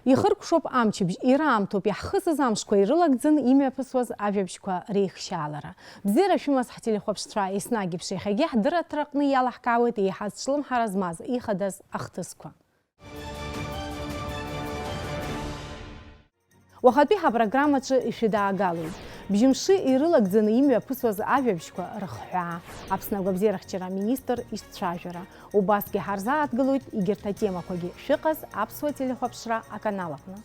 Ихыркәшоуп амчыбжь, ираамҭоуп иаҳхысыз амшқәа ирылагӡаны имҩаԥысуаз ажәабжьқәа реихшьаалара. Бзиара шәымаз ҳтелехәаԥштәцәа еснагь еиԥш иахьагьы ҳдырраҭараҟны иалаҳкаауеит еиҳа зҿлымҳара змаз ихадаз ахҭысқәа. Уахатәи ҳапрограммаҿы ишәыдаагалоит. Бжьымши ирылагӡаны имҩаԥысуаз ажәабжьқәа рыхҳәаа. Аԥсны агәабзиарахьчара аминистр ицәажәара. Убасгьы ҳарзааҭгылоит егьырҭ атемақәагьы шәыҟаз аԥсуа телехәаԥшра аканал аҟны.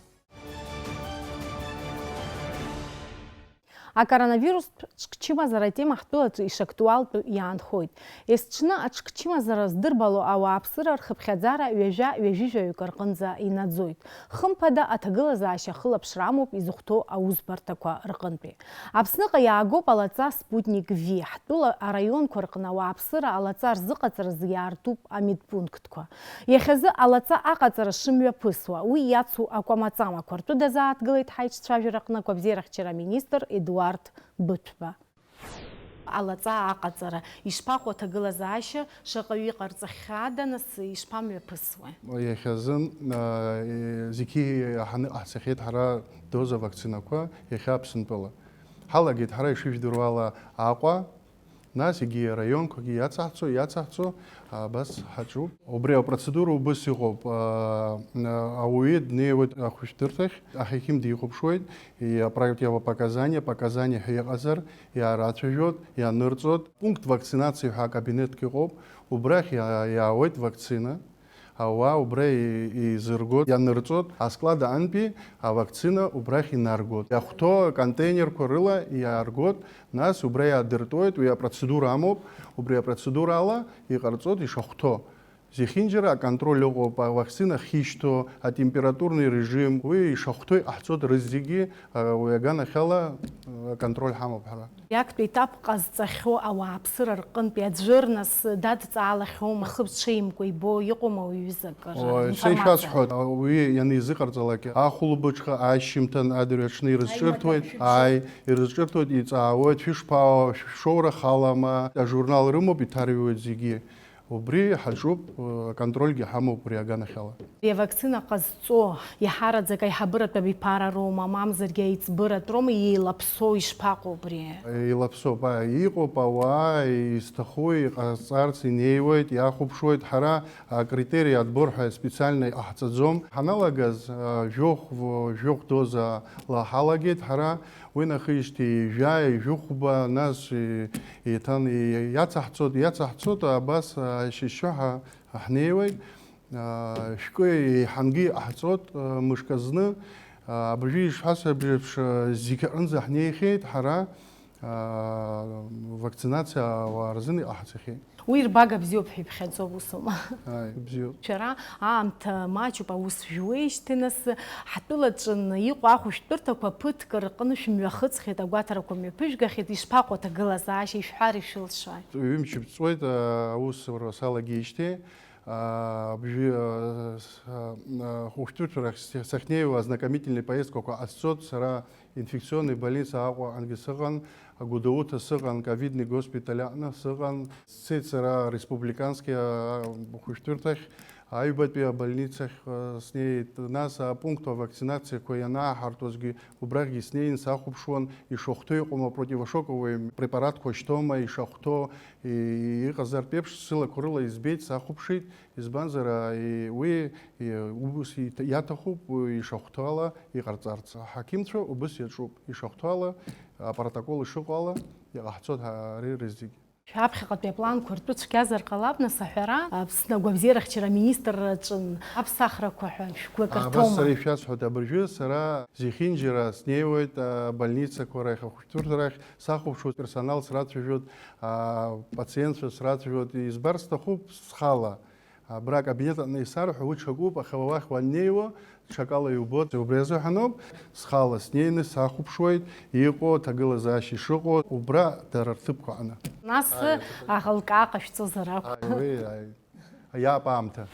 Акоронавирустә ҽкчымазара атема ҳтәылаҿы ишактуалтәу иаанхоит. Есҽны аҽкчымазара здырбало ауааԥсыра рхыԥхьаӡара ҩажәа-ҩажәижәаҩык рҟынӡа инаӡоит. Хымԥада аҭагылазаашьа хылаԥшра амоуп изыхәҭоу аусбарҭақәа рҟынтәи. Аԥсныҟа иаагоуп алаҵа Спутник V. Ҳтәыла араионқәа рҟны ауааԥсыра алаҵа рзыҟаҵаразы иаартуп амедпунктқәа. Иахьазы алаҵа аҟаҵара шымҩаԥысуа, уи иацу акәамаҵамақәа ртәы дазааҭгылеит ҳаиҿцәажәара аҟны агәабзиарахьчара аминистр Едуард Быҭәба. Алаҵа аҟаҵара ишԥаҟоу аҭагылазаашьа шаҟаҩы иҟарҵахьада, нас ишԥамҩаԥысуеи? Иахьазы зегьы ҳаҳцахьеит ҳара доза вакцинақәа иахьа Аԥсынтәыла. Ҳалагеит ҳара ишыжәдыруа ала Аҟәа, нас егьи араионқәагьы иацаҳҵо, абас ҳаҿуп. Убри апроцедура убас иҟоуп. Ауаҩы днеиуеит ахәышәтәырҭахь, аҳақьым дихәаԥшуеит, иапротивопоказания ҳәа иҟазар, иаарацәажәоит, ианырҵоит. Пункт вакцинациа ҳәа акабинетк иҟоуп, убрахь иаауеит вакцина. Ауаа убра изыргот, ианырҵоит, асклад аҟынтәи авакцина убрахь инаргот. Иахәҭоу аконтейнерқәа рыла иааргот, нас убра иаадыртуеит, уи апроцедура амоуп, убри апроцедура ала иҟарҵоит ишахәҭоу. Зехьынџьара аконтроль ыҟоуп, авакцина ахьишьҭоу, атемпературный режим, уи ишахәҭоу иҟаҳҵоит рызегьы, уи аганахьала аконтроль ҳамоуп ҳара. Иактәи етап ҟазҵахьоу ауааԥсыра рҟынтәи аӡәыр нас дадҵаалахьоума, хыбҽеимкәа ибо иҟоума уаҩызак ишәасҳәоит, уи ианизыҟарҵалак ахәылбыҽха ашьжьымҭан адырҩаҽны ирызҿырҭуеит, ирызҿырҭуеит, иҵаауеит, шәшоура халама, ажурнал рымоуп, иҭарҩуеит зегьы. Убри ҳаҿуп, аконтрольгьы ҳамоуп уи аганахьала. Авакцина ҟазҵо иаҳараӡак аиҳабыратә абиԥарароума, мамзаргьы аиҵбыратәроума, еилаԥсоу ишԥаҟоу убри? Еилаԥсоуп, иҟоуп ауаа изҭаху иҟазҵарц инеиуеит, иахәаԥшуеит, ҳара акритерий отбор ҳәа специально иҟаҳҵаӡом. Ҳаналагаз жәохә дозала ҳалагеит, ҳара уи нахижьҭеи жәохәба, нас еиҭан иаҵаҳҵоит, абас шьышьшьо ҳнеиуеит, шәкы еиҳангьы иҟаҳҵоит, мышкы зны, абыржәы ишҳасаб еиԥш зегьы аҟынӡа ҳнеихьеит, ҳара вакцинациа ауаа рзын иҟаҳҵахьеит. Уи рбага бзиоуп ҳәа иԥхьаӡоуп, усума? Бзиоуп. Шәара аамҭа маҷуп, аус жәуеижьҭеи, нас ҳтәылаҿы иҟоу ахәышәтәырҭақәа ԥыҭк рҟны шәмҩахыҵхьеит, агәаҭарақәа мҩаԥыжәгахьеит, ишԥаҟоу аҭагылазаашьа, ишәҳәар ишәылшои? Ҩымч ԥҵуеит аусура салагеижьҭеи, хәышәтәырҭарахь сахьнеиуа ознакомительная поездка ҟасҵоит, сара инфекционной больница Аҟәа ангьы сыҟан, Гәдоуҭа сыҟан, ковидный госпиталь аҟны сыҟан, сцеит сара республиканский хәышәтәырҭахь, аҩбатәи абольницахь снеит, нас апункт авакцинациақәа ианааҳартуазгьы убрахьгьы снеин, сахәаԥшуан, ишахәҭоу иҟоума, противошоковый препаратқәа шьҭоума, ишахәҭоу иҟазартә еиԥш сылақәа рыла избеит, сахәаԥшит, избанзар уи убас иаҭахуп ишахәҭоу ала иҟарҵарц. Аҳақьымцәа убас иаҿуп, ишахәҭоу ала апротокол ишыҟоу ала иҟаҳҵоит ари рызегьы. Шәаԥхьаҟатәи апланқәа ртәы цәгьазар ҟалап, нас аҳәара Аԥсны агәабзиарахьчара аминистрраҿы аԥсахрақәа ҳәа шәгәык рҭоума? Абас сара ишәасҳәоит, абыржәы сара зехьынџьара снеиуеит абольницақәа рахь, ахәышәтәырҭа рахь, сахәаԥшуеит, персонал срацәажәоит, апациентцәа срацәажәоит, избар сҭахуп схала. Абра акабинет аҟны исарҳәо уи ҽакуп, аха уахь уаннеиуа ҽакала иубоит. Убри азыҳәаноуп схала снеины сахәаԥшуеит, иҟоу аҭагылазаашьа ишыҟоу убра дара рҭыԥқәа аҟны. Нас аӷалкаа ҟашәҵозар акәхап. Иаап аамҭа.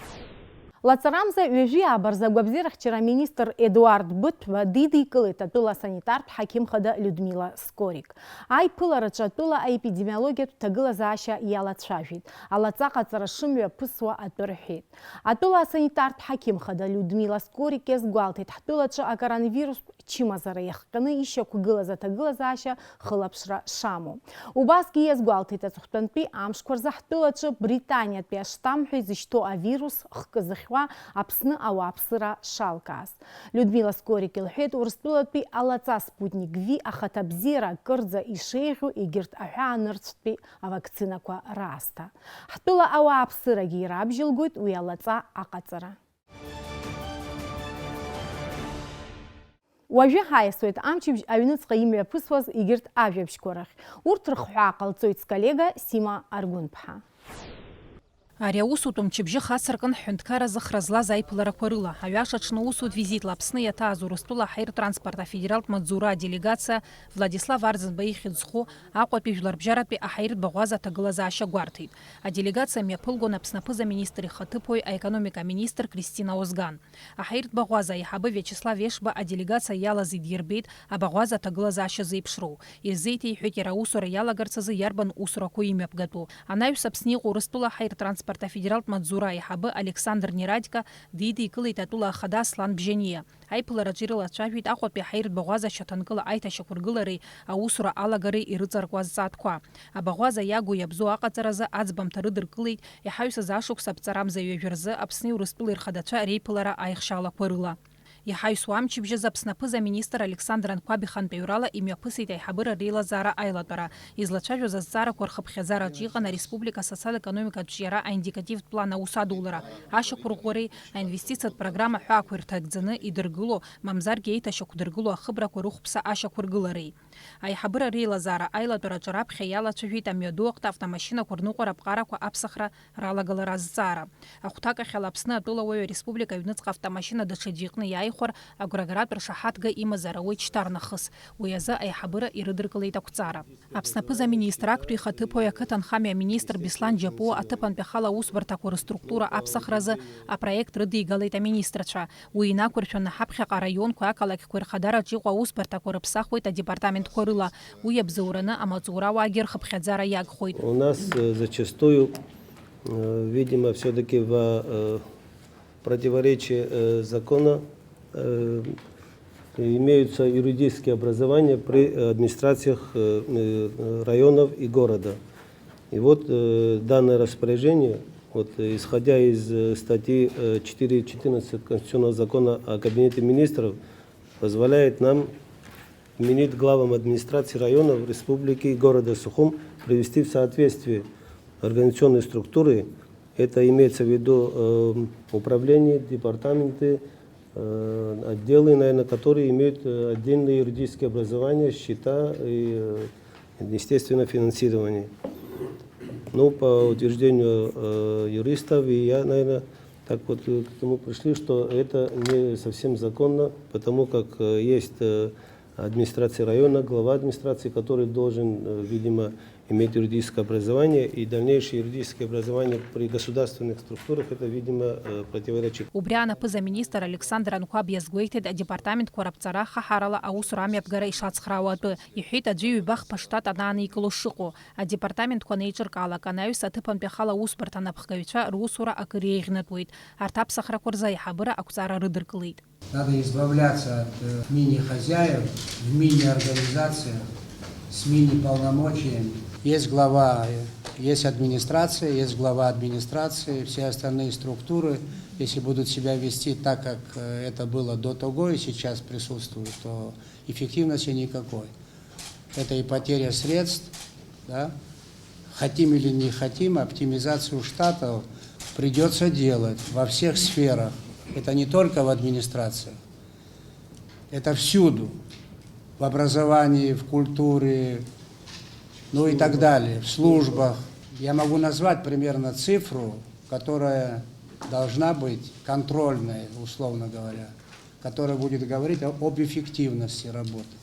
Лацарамза ҩажәи абарзагәабзирахьчара министр Эдуард Быҭәба дидикылеит атәыла асанитартә ҳақьымхада Людмила Скорик. Аиԥылараҿы атәыла аепидемиологиатә ҭагылазаашьа иалацәажәеит. Алаҵаҟаҵара шымҩаԥысуа атәы рҳәеит. Атәыла асанитартә ҳақьымхада Людмила Скорик иазгәалҭеит ҳтәылаҿы акоронавирустә чымазара иахҟьаны ишьақәгылаз аҭагылазаашьа хылаԥшра шамоу. Убасгьы иазгәалҭеит аҵыхәтәантәи амшқәа рзы ҳтәылаҿы Британиатәи аштамҳәа изышьҭоу авирус хкы-зыхьуа Аԥсны ауааԥсыра шалкааз. Людмила Скорик илҳәеит, Урыстәылатәи алаҵа Спутник V ахаҭабзиара кырӡа ишеиӷьу егьырҭ аҳәаанырцәтәи авакцинақәа раасҭа. Ҳтәыла ауааԥсырагьы ирабжьылгоит уи алаҵа аҟаҵара. Уажәы ҳаиасуеит амчыбжь аҩныҵҟа имҩаԥысуаз егьырҭ ажәабжьқәа рахь. Урҭ рыхҳәаа ҟалҵоит сколлега Сима Аргәынԥҳа. Ари аусутә мчыбжьы хасыркын ҳҳәынҭқарра зыхра злаз аиԥыларақәа рыла. Аҩашаҽны усутә визитла Аԥсны иаҭааз Урыстәыла аҳаиртранспорт афедералтә маҵзура аделегациа Владислав Арӡынба ихьӡ зху Аҟәатәи жәларбжьаратәи аҳаиртә баӷәаз аҭагылазаашьа гәарҭеит. Аделегациа мҩаԥылгон Аԥсны аԥыза-министр ихаҭыԥуаҩ аекономика-министр Кристина Озган. Аҳаиртә баӷәаз аиҳабы Виачеслав Ешба аделегациа иалаз идирбеит абаӷәаз аҭагылазаашьа зеиԥшроу. Ирзеиҭеиҳәеит иара аусура иалагарц азы иарбан усурақәа имҩаԥгатәу. Анаҩс Аԥсны иҟоу Урыстәыла аҳаиртранспорт афедералтә маҵзура аиҳабы Александр Нерадька дидикылеит атәыла ахада Аслан Бжьаниа. Аиԥылараҿы ирылацәажәеит Аҟәатәи аҳаиртә баӷәаз ашьаҭанкыла аиҭашьақәыргылареи аусура алагареи ирыҵаркуаз ҵаатәқәа. Абаӷәаз иагу иабзоу аҟаҵаразы аӡбамҭа рыдыркылеит иҳаҩсыз ашықәс аԥҵарамза ҩажәа рзы Аԥсни Урыстәылеи рхадацәа реиԥылара аихшалақәа рыла. Иҳаҩсуа амчыбжьаз Аԥсны аԥыза-министр Александр Анқәаб ихантәаҩрала имҩаԥысит аиҳабыра реилазаара аилатәара. Излацәажәоз азҵаарақәа рхыԥхьаӡараҿы иҟан ареспублика асоциал-економикатә ҿиара аиндикативтә план аус адулара, ашьақәырӷәӷәареи аинвестициатә программа ҳәаақәа ирҭагӡаны идыргыло, мамзаргьы еиҭашьақәдыргыло ахыбрақәа рыхәԥса ашьақәыргылареи. Аиҳабыра реилазаара аилатәараҿы раԥхьа иалацәажәеит амҩаду аҟны автомашьынақәа рныҟәара аԥҟарақәа аԥсахра ралагалара азҵаара. Ахәҭакахьала Аԥсны атәылауаҩ ареспублика аҩныҵҟа автомашьына даҽаӡәы иҟны иааихәар агәрагаратә ршаҳаҭга имазар ауеит шьҭарнахыс. Уи азы аиҳабыра ирыдыркылеит ақәҵара. Аԥсны аԥыза-министр актәи ихаҭыԥуаҩ ақыҭанхамҩа аминистр Беслан Џьапуа аҭыԥантәи ахала аусбарҭақәа рыструктура аԥсахразы апроект рыдигалеит аминистрцәа. Уи инақәыршәаны ҳаԥхьаҟа араионқәа ақалақьқәа рхадараҿы иҟоу аусбарҭақәа рыԥсахуеит адепартаментқәа рыла. Уи абзоураны амаҵурауаагьы рхыԥхьаӡара иагхоит. У нас зачастую, видимо, все-таки в противоречии закона имеются юридические образования при администрациях районов и города. И вот данное распоряжение, исходя из статьи 4.14 Конституционного закона о Кабинете министров, позволяет нам именить главам администрации районов, республики и города Сухум привести в соответствие организационной структуры. Это имеется в виду управление, департаменты, отделы, наверное, которые имеют отдельные юридические образования, счета и, естественно, финансирование. Ну, по утверждению юристов, и я, наверное, так вот к тому пришли, что это не совсем законно, потому как есть администрация района, глава администрации, который должен, видимо, иметь юридическое образование, и дальнейшее юридическое образование при государственных структурах, это, видимо, противоречит. Убри анаԥыза-министр Александр Анқәаб иазгәеиҭеит адепартаментқәа раԥҵара хаҳарала аусура амҩаԥгара ишацхраауа атәы. Иҳәеит аӡәы ҩбахԥа штат анааникыло шыҟоу. Адепартаментқәа неиҿыркаалак анаҩс аҭыԥантәи ахала аусбарҭа анапхгаҩцәа русура акыр еиӷьнатәуеит. Арҭ аԥсахрақәа рзы аиҳабыра ақәҵара рыдыркылеит. Надо избавляться от мини-хозяев, в мини-организациях, с мини-полномочиями. Есть глава, есть администрация, есть глава администрации, все остальные структуры, если будут себя вести так, как это было до того и сейчас присутствует, то эффективности никакой. Это и потеря средств, да? Хотим или не хотим, оптимизацию штатов придется делать во всех сферах. Это не только в администрации, это всюду, в образовании, в культуре, ну и так далее, в службах. Я могу назвать примерно цифру, которая должна быть контрольной, условно говоря, которая будет говорить об эффективности работы.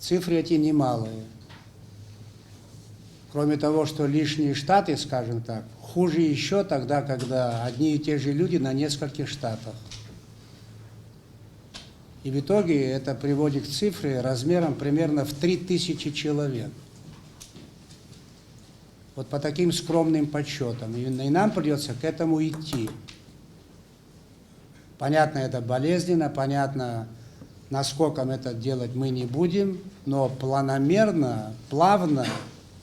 Цифры эти немалые. Кроме того, что лишние штаты, скажем так, хуже еще тогда, когда одни и те же люди на нескольких штатах. И в итоге это приводит к цифре размером примерно в 3000 человек. Вот по таким скромным подсчетам. И нам придется к этому идти. Понятно, это болезненно, понятно, насколько мы это делать мы не будем, но планомерно, плавно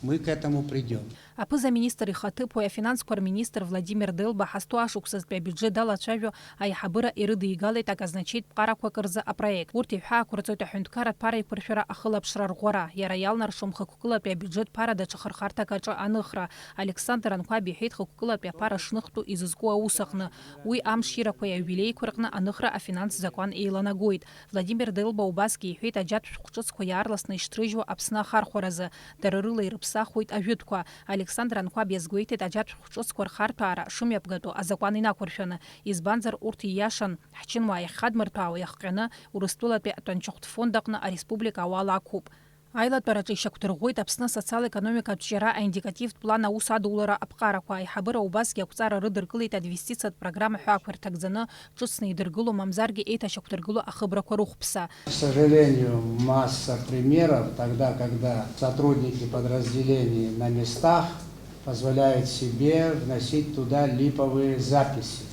мы к этому придем. Апыза-министр ихатыпу финанс-кор министр Владимир Дылба хастуа шуксазбя бюджет дала чавю айхабыра ирыды игалай так означает пара кырза а проект. Урти ха курцойта хюнткарат пара перфера ахылап шраргора. Яраял шумха кукулапя бюджет пара да чахархарта кача аныхра. Александр Анкуаби хейт кукулапя пара шныхту изызгуа усахны. Уй ам ширакоя юбилей кургна аныхра а финанс закон эйланагоид. Владимир Дылба убаски хейт аджат шукчуц коярласны штрыжу апсна хархоразы. Дарырыла ирпса хуйт авютква. Александр Анкуаби язгуитет аджат шукчуц корхартара шумяпгату а законы накуршана. Избанзар урти яшан хчинма яхадмыртау яхкана урыстулапя атанчухт фондакна а республика вала куб. Айлат парачи шактыргойт апсна социал-экономика вчера индикатив плана $100 апкараква айхабыра убаски акуцара рыдыргылыйт инвестицият программа хуаквер такзана чуцны дыргылу мамзарги эйта шактыргылу ахыбраку рухпса. К сожалению, масса примеров тогда, когда сотрудники подразделений на местах позволяют себе вносить туда липовые записи.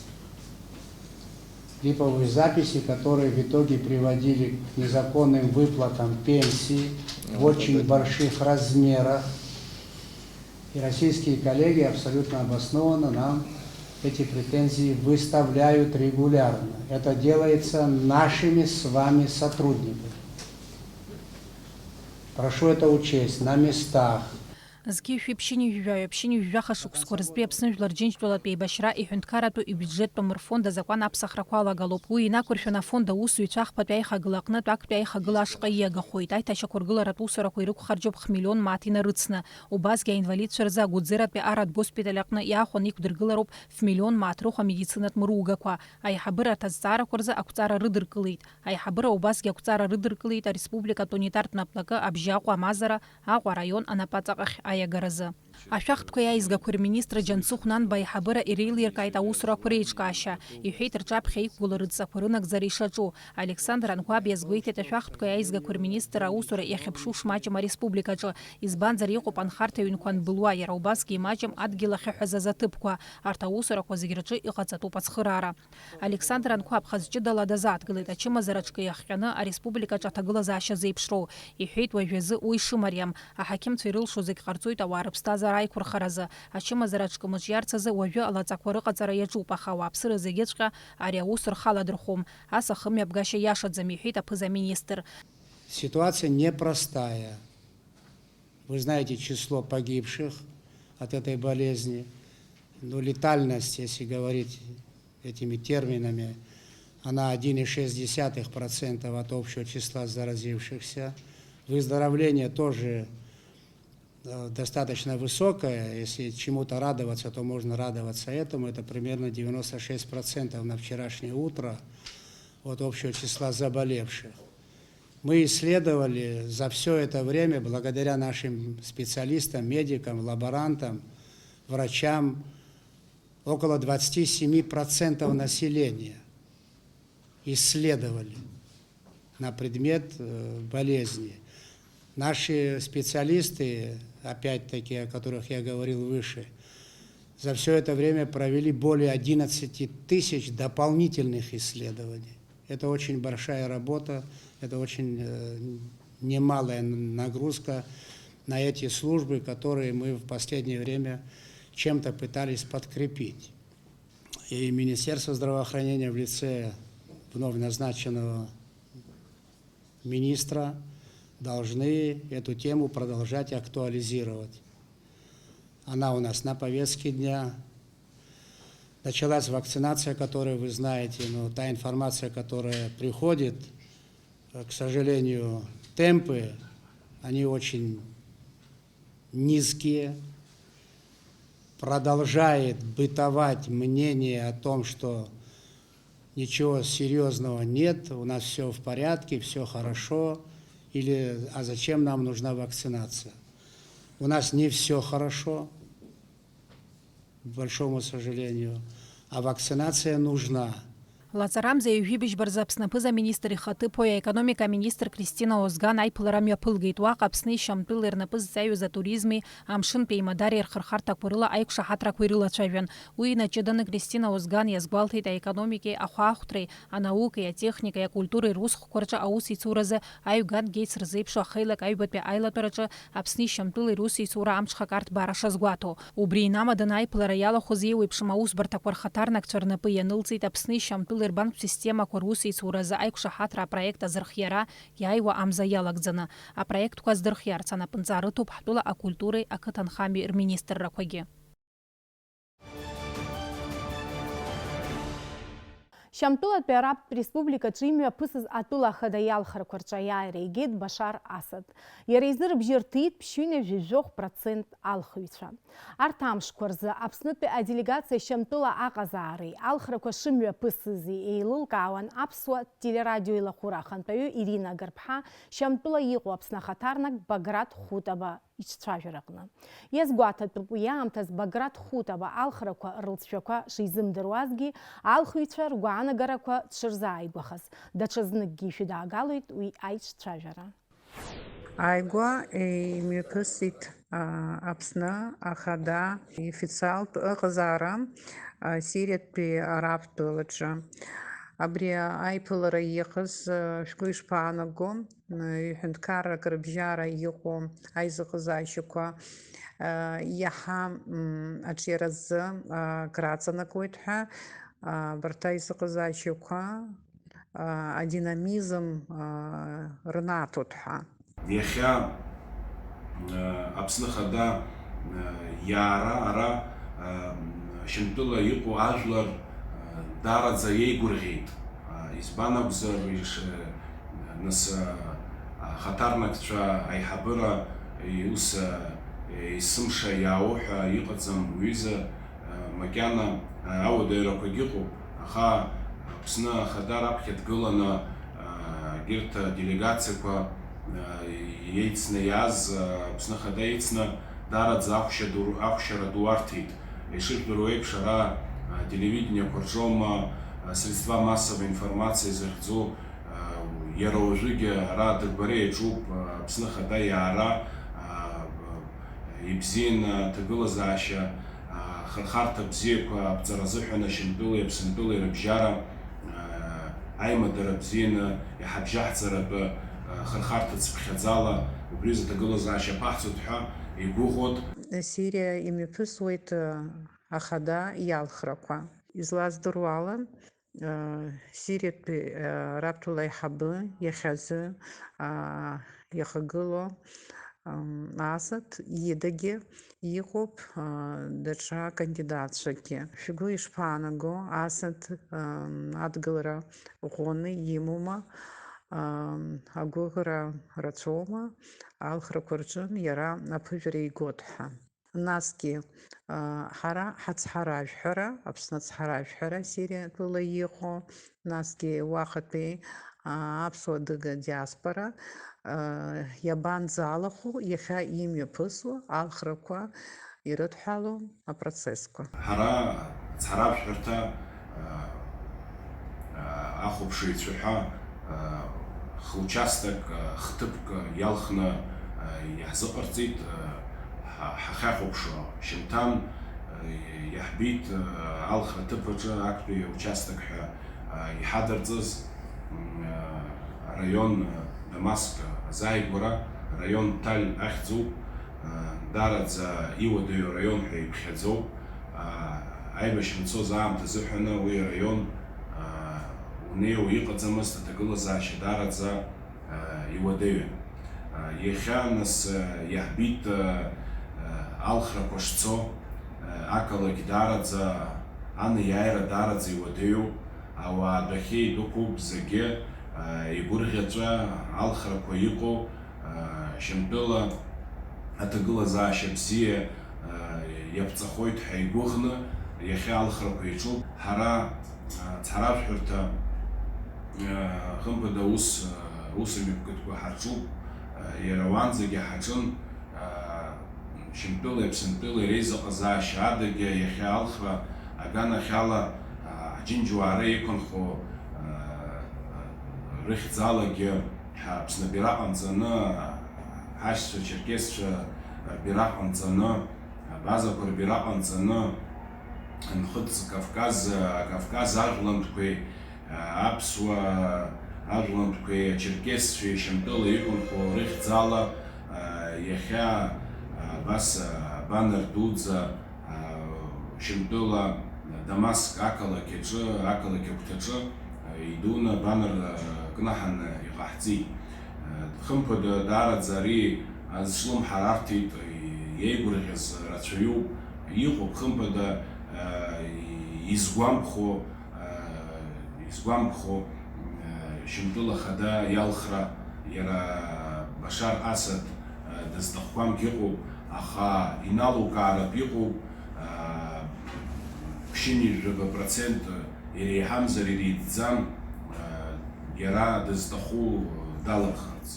Липовые записи, которые в итоге приводили к незаконным выплатам пенсий в очень больших размерах. И российские коллеги абсолютно обоснованно нам эти претензии выставляют регулярно. Это делается нашими с вами сотрудниками. Прошу это учесть на местах. Згив общине вяхашук скоростбе обснужлар джинчтула пейбашра и хюнткарату и бюджет помер фонда закон апсахраквала галоп. Уина курфена фонда усу и чах папяйха галакна так пяйха галашка ега хойтай ташакургала ратусара койрук харджоб миллион матина рыцна. Убазге инвалид шерза гудзера пе арат госпиталякна яхон ик дыргылароп в миллион матруха медицинат мругаква. Айхабыра тазцара курза акуцара рыдыркылыйт. Айхабыра убазге акуцара рыдыркылыйт а республика тонитарт наплака абжаква мазара агва район анапацаках аягаразы. Ашахтко яизга министра Джансухнан байхабыра ирилир кайта усура куречкаша. И хейтер чап хейк гуларыца курынак заришачу. Александр Анкуаби язгуитет ашахтко яизга министра усура яхепшуш мачема республикачу. Избан зариху панхарта юнкуан былуа яраубаски мачем адгила хехаза затыпква. Арта усура козиграчы и хацату пацхырара. Александр Анкуаб хазчы дала дазат гылыта чима зарачка яхяна а республикача тагыла заша зейпшру. И хейт вайвезы уйши Марьям. А хаким цвирил шузык харцуй товарыбстаза рай курхаразы. Ачима зарачка мыжьярцазы уавю алацаквары кацара яджу пахава апсыры зегечка ария усыр халадрхум. Аса хым ябгаша яшадза михит апыза министр. Ситуация непростая. Вы знаете число погибших от этой болезни. Но летальность, если говорить этими терминами, она 1,6% от общего числа заразившихся. Выздоровление тоже достаточно высокое. Если чему-то радоваться, то можно радоваться этому. Это примерно 96% на вчерашнее утро от общего числа заболевших. Мы исследовали за все это время, благодаря нашим специалистам, медикам, лаборантам, врачам, около 27% населения исследовали на предмет болезни. Наши специалисты, опять-таки, о которых я говорил выше, за все это время провели более 11 тысяч дополнительных исследований. Это очень большая работа, это очень немалая нагрузка на эти службы, которые мы в последнее время чем-то пытались подкрепить. И Министерство здравоохранения в лице вновь назначенного министра должны эту тему продолжать актуализировать. Она у нас на повестке дня. Началась вакцинация, которую вы знаете, но та информация, которая приходит, к сожалению, темпы, они очень низкие. Продолжает бытовать мнение о том, что ничего серьезного нет, у нас все в порядке, все хорошо, или «а зачем нам нужна вакцинация?». У нас не все хорошо, к большому сожалению, а вакцинация нужна. Лацарам заявибиш барзапснапыза министр хатыпоя экономика министр Кристина Озган айпыларам япылгейт вақапсны шампыл эрнапыз заюза туризми амшын пеймадари эрхархарта курыла айк шахатра курыла чавен. Уина чеданы Кристина Озган язгвалтыйт экономики ахуахтры, а наука, я техника, я культуры русх корча ауси цуразы айган гейц рзейпшу ахайлак айбатпе айлатурачы апсны шампыл руси цура амчхакарт бараша згуато. Убри намадан айпылара яла хозеуи пшмаус бартаквар хатарнак чернапы янылцит апсны шампыл банк система коруси сураза айкша хатра проекта зырхьяра яйва амза ялагзана, а проект куаз зырхьярца на панцары туп хатула о культуры о катанхами министр ракоги. Шамтулат Араб Республика Чимия пысыз атула хадаял харкварчая рейгет Башар Асад. Ярейзыр бжиртит пшюне 50% алхуица. Артам шкварзы апснытпе а делегация Шамтула Аказары алхраква шимия пысызы эйлыл кауан апсуа телерадиоила хурахан паю Ирина Гарпха Шамтула иғу апсна хатарнак Баграт Хутаба ичтражырақны. Езгуата тупуямтаз Баграт Хутаба алхраква рылцшаква шизым дыруазги алхуица ругуана гараква тшырза айгвахаз. Дачазныкги фида агалуит уи айчтражыра. Айгва и мюкусит апсна ахада и официал казара сирет пи араб тулача. Абрия айпылара ехыз шкуиш панаго юхенткара карбжара ехо айзахазайшуква яха ачераз краца на койтха барта айзахазайшуква а динамизм рнатутха. Яхя апснахада яра ара шимтула юку ажлар дара за ей гургит избанак зервиш нас хатарнакча айхабыра юс исымша яуха юқадзам уиза макяна аудера кагику аха псна хадара пхетгылана гирта делегация ко яйцна яз псна хада яйцна дара за ахшара дуартит ишит дуруэк шара телевидение коржома средства массовой информации зерцу яроужиге рады баре чуб псна хада яра ибзин тагыла заща хархарта бзеква абзаразыхана шимдулы псндулы рыбжара айма дарабзина яхабжахцараб хархарта цпхядзала убриза тагыла заща пахцутха и гухот Сирия имепысует ахада ялхраква. Излаз дурвала сирет раптулай хабы яхазы яхагыло Асад едаге ехоп дача кандидатшаки. Фигу ишпанаго Асад адгылра гоны емума агугра рацома алхракварджын яра апыжрей годха. Наски хара хацхаражхара апснацхаражхара Сирия тула ехо наски вахатпе апсодыга диаспора ябан залаху яха имя пысу алхраква ирытхалу а процесска. Хара цхаражхарта ахупшийцуха участок хтыпка ялхна яхзыпарцит хахахупшо шимтан яхбит алхра тыпача акпи участок яхадырцыз район Дамаск Зайгура район Таль Ахзу дарадза Ивадою район Хейбхедзу айбашмцо заам тазыхана уи район унеу иқадзамыз татагыла заши дарадза Ивадою Еханас яхбит алхра кошцо акалаги дарадза аны яйра дарадза Ивадою ава дахи дукуб заге игургъачӏва алхраква йыкъу шымтӏыла атагыла заща бзия йапцӏахойт хӏа йгвыхны йахьа алхраква йчӏвупӏ хӏара цхӏаражвхӏвырта хымпӏада усым йапкытква хӏырчӏвупӏ йара уанзагьи хӏашӏын Шьмтәыла, Аԥсынтәыла реизыҟазаашьа адагьы иахьа алхра аганахьала аџьынџьуаара иқәынхо рыхьӡалагьы Аԥсны бираҟ ҟанҵаны, ҳашьцәа, черкесцәа рбираҟ ҟанҵаны, абазақәа рбираҟ ҟанҵаны, Нхыҵ Кавказ ажәлантәқәеи, аԥсуа ажәлантәқәеи, ачеркесцәеи Шьамтәыла иқәынхо рыхьӡала иахьа абас абанар дуӡӡа Шьамтәыла Дамаск ақалақь аҿы, ақалақь агәҭаҿы идуны абанар кнаҳаны иҟаҳҵеит. Хымԥада даараӡа ари азҿлымҳарарҭеит, иеигәырӷьаз рацәаҩуп, иҟоуп хымԥада изгәамԥхо Шьамтәыла хада иалхра, иара Башар Асад дызҭахқәамгь иҟоуп, аха иналукааратә иҟоуп ԥшьынҩажәаба процент иреиҳамзар иреиҵӡам иара дызҭаху далырхарц.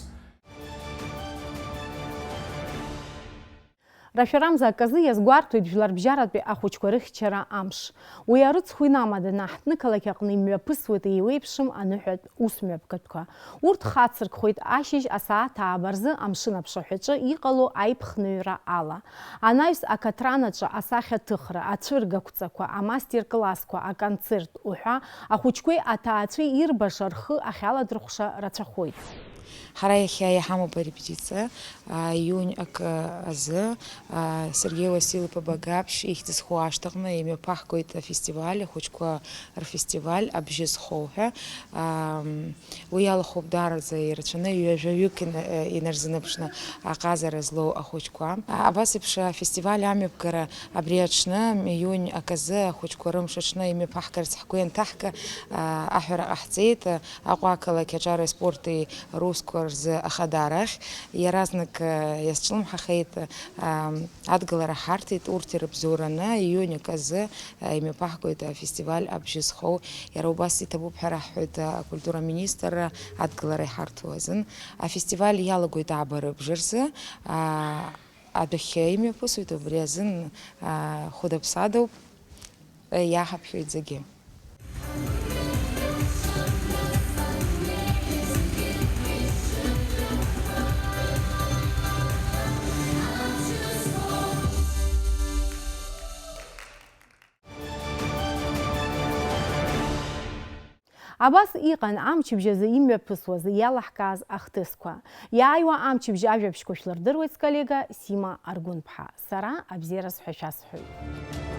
Рашәарамза аказы иазгәарҭоит жәларбжьаратәи ахәыҷқәа рыхьчара амш. Уи арыцхә инамаданы ҳҭнықалақь аҟны имҩаԥысуеит еиуеиԥшым аныҳәатә усмҩаԥгатәқәа. Урҭ хацыркхоит ашьыжь асааҭ ааба рзы амшын аԥшаҳәаҿы иҟало аиԥхныҩра ала. Анаҩс акаҭранаҿы асахьаҭыхра, ацәыргақәҵақәа, амастер-классқәа, аконцерт уҳәа ахәыҷқәеи аҭаацәеи ирбаша рхы ахьаладырхәша рацәахоит. Ҳара иахьа иҳамоуп арепетициа, июнь азы Сергей Василов Багаԥшь ихьӡ зху ашҭаҟны имҩаԥаҳгоит афестиваль, ахәыҷқәа рфестиваль абжьы зхоу ҳәа. Уи алахоуп даараӡа ирацәаны ҩажәаҩык инарзынаԥшны аҟазара злоу ахәыҷқәа. Абас еиԥш афестиваль амҩаԥгара абри аҽны июнь аказы ахәыҷқәа рымш аҽны имҩаԥаҳгарц ҳгәы ианҭаҳка аҳәара ҟаҳҵеит Аҟәа ақалақь аҿари спорти русқәа рзы ахадарахь. Иаразнак иазҿлымҳахеит адгылара ҳарҭеит урҭ ирыбзоураны июнь аказы имҩаԥаҳгоит афестиваль абжьы зхоу. Иара убас иҭабуп ҳәа раҳҳәоит акультура министр адгылара иҳарҭоу азын. Афестиваль иалагоит ааба рыбжьы рзы. Адәахьы имҩаԥысуеит, убри азын хәыда-ԥсадоуп, иаҳаԥхьоит зегьы. Абас иҟан амчыбжьазы имҩаԥысуаз иалаҳкааз ахҭысқәа. Иааиуа амчыбжьы ажәабжьқәа шәлырдыруеит сколлега Сима Аргәынԥҳа. Сара абзиара сҳәашьа сҳәоит.